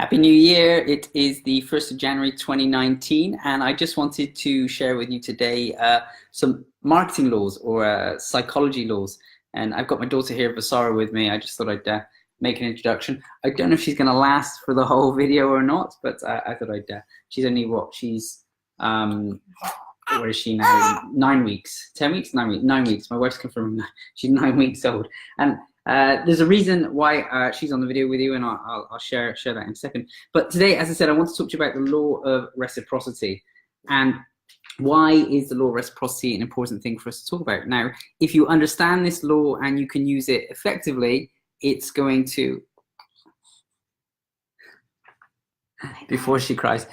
Happy New Year. It is the 1st of January 2019, and I just wanted to share with you today some marketing laws or psychology laws. And I've got my daughter here, Vasara, with me. I just thought I'd make an introduction. I don't know if she's going to last for the whole video or not, but I thought she's only what? She's, what is she now? 9 weeks. 10 weeks? 9 weeks. 9 weeks. My wife's confirming she's 9 weeks old. And there's a reason why she's on the video with you, and I'll share that in a second. But today, as I said, I want to talk to you about the law of reciprocity. And why is the law of reciprocity an important thing for us to talk about? Now, if you understand this law and you can use it effectively, it's going to, before she cries,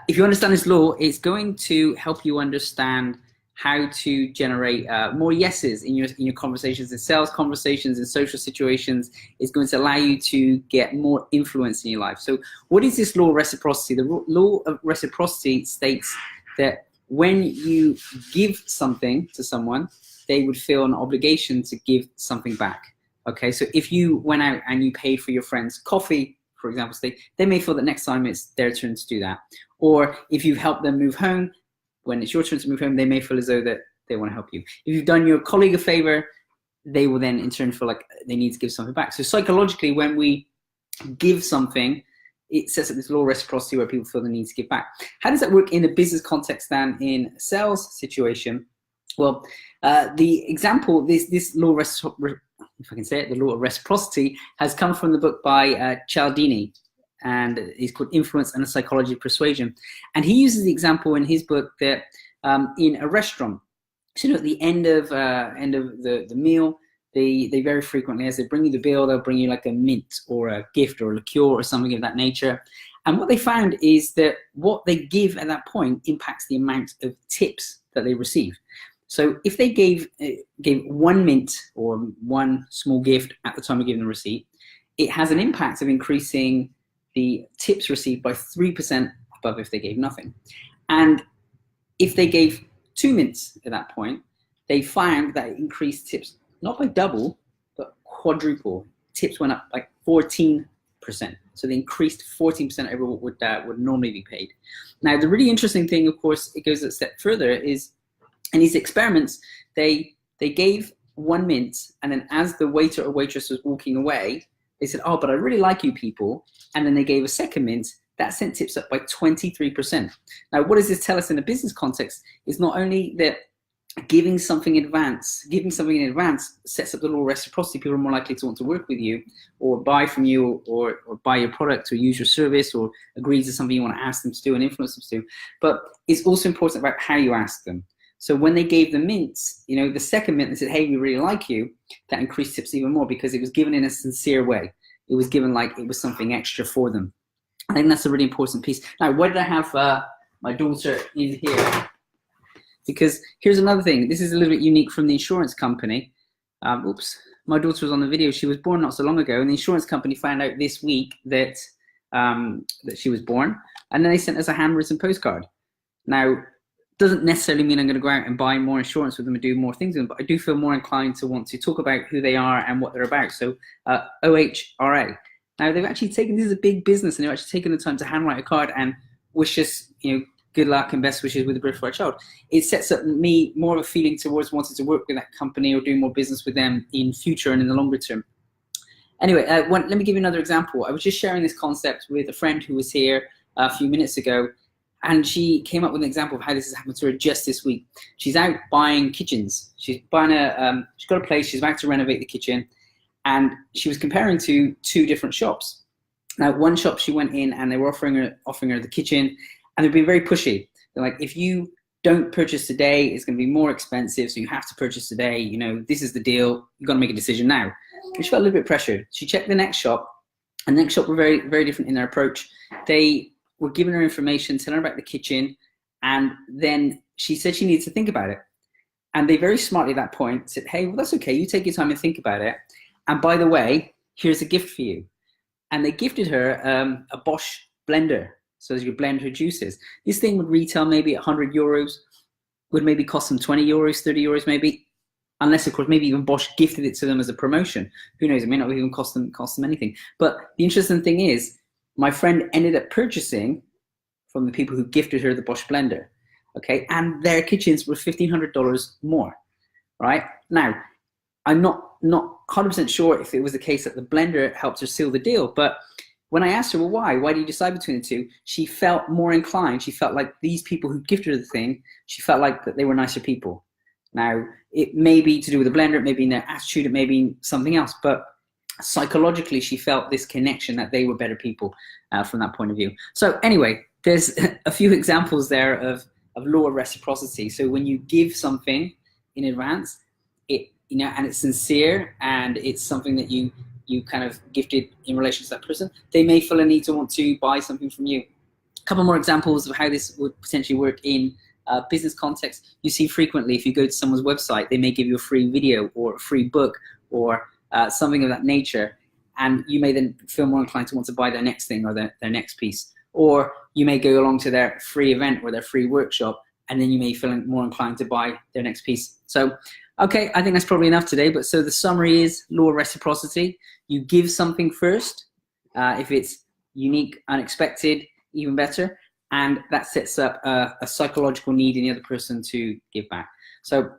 if you understand this law, it's going to help you understand how to generate more yeses in your conversations, in sales conversations, in social situations. It's going to allow you to get more influence in your life. So what is this law of reciprocity? The law of reciprocity states that when you give something to someone, they would feel an obligation to give something back. Okay, so if you went out and you paid for your friend's coffee, for example, they may feel that next time it's their turn to do that. Or if you've helped them move home, when it's your turn to move home, they may feel as though that they want to help you. If you've done your colleague a favor, they will then in turn feel like they need to give something back. So psychologically, when we give something, it sets up this law of reciprocity where people feel the need to give back. How does that work in a business context than in a sales situation? Well, the example, this law, if I can say it, the law of reciprocity has come from the book by Cialdini, and it's called Influence and the Psychology of Persuasion. And he uses the example in his book that in a restaurant, so at the end of the meal, they very frequently, as they bring you the bill, they'll bring you like a mint or a gift or a liqueur or something of that nature. And what they found is that what they give at that point impacts the amount of tips that they receive. So if they gave one mint or one small gift at the time of giving the receipt, it has an impact of increasing the tips received by 3% above if they gave nothing. And if they gave 2 mints at that point, they found that it increased tips not by double, but quadruple. Tips went up by 14%. So they increased 14% over what would normally be paid. Now, the really interesting thing, of course, it goes a step further, is in these experiments, they gave 1 mint, and then as the waiter or waitress was walking away, they said, oh, but I really like you people. And then they gave a second mint. That sent tips up by 23%. Now, what does this tell us in a business context? Is not only that giving something in advance sets up the law of reciprocity. People are more likely to want to work with you or buy from you or buy your product or use your service or agree to something you want to ask them to do and influence them to do. But it's also important about how you ask them. So when they gave the mints, you know, the second mint, they said, hey, we really like you. That increased tips even more because it was given in a sincere way. It was given like it was something extra for them. I think that's a really important piece. Now, why did I have my daughter in here? Because here's another thing. This is a little bit unique from the insurance company. Oops, my daughter was on the video. She was born not so long ago, and the insurance company found out this week that, that she was born, and then they sent us a handwritten postcard. Now, doesn't necessarily mean I'm going to go out and buy more insurance with them and do more things with them, but I do feel more inclined to want to talk about who they are and what they're about. So OHRA. Now they've actually taken, this is a big business, and they've actually taken the time to handwrite a card and wish us, you know, good luck and best wishes with the birth of our child. It sets up me more of a feeling towards wanting to work with that company or do more business with them in future and in the longer term. Anyway, let me give you another example. I was just sharing this concept with a friend who was here a few minutes ago, and she came up with an example of how this has happened to her just this week. She's out buying kitchens. She's buying she's got a place, she's about to renovate the kitchen, and she was comparing to 2 different shops. Now, one shop she went in and they were offering her the kitchen, and they've been very pushy. They're like, if you don't purchase today, it's gonna be more expensive, so you have to purchase today, you know, this is the deal, you've gotta make a decision now. And she felt a little bit pressured. She checked the next shop, and the next shop were very, very different in their approach. They were giving her information, telling her about the kitchen, and then she said she needed to think about it. And they very smartly at that point said, hey, well, that's okay, you take your time and think about it. And by the way, here's a gift for you. And they gifted her a Bosch blender, so as you blend her juices. This thing would retail maybe 100 euros, would maybe cost them 20 euros, 30 euros maybe, unless of course maybe even Bosch gifted it to them as a promotion. Who knows, it may not even cost them anything. But the interesting thing is, my friend ended up purchasing from the people who gifted her the Bosch blender, okay? And their kitchens were $1,500 more, right? Now, I'm not 100% sure if it was the case that the blender helped her seal the deal, but when I asked her, well, why do you decide between the two? She felt more inclined. She felt like these people who gifted her the thing, she felt like that they were nicer people. Now, it may be to do with the blender, it may be in their attitude, it may be something else, but psychologically, she felt this connection that they were better people from that point of view. So anyway, there's a few examples there of law of reciprocity. So when you give something in advance, and it's sincere and it's something that you kind of gifted in relation to that person, they may feel a need to want to buy something from you. A couple more examples of how this would potentially work in business context. You see frequently, if you go to someone's website, they may give you a free video or a free book or something of that nature, and you may then feel more inclined to want to buy their next thing or their next piece. Or you may go along to their free event or their free workshop, and then you may feel more inclined to buy their next piece. So, okay, I think that's probably enough today. But so the summary is law of reciprocity. You give something first. If it's unique, unexpected, even better. And that sets up a psychological need in the other person to give back. So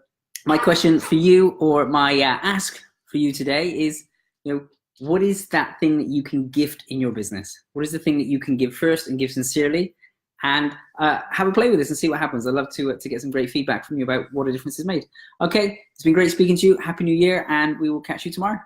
my question for you, or my ask for you today is, what is that thing that you can gift in your business? What is the thing that you can give first and give sincerely? And have a play with this and see what happens. I'd love to get some great feedback from you about what a difference is made. Okay, it's been great speaking to you. Happy New Year, and we will catch you tomorrow.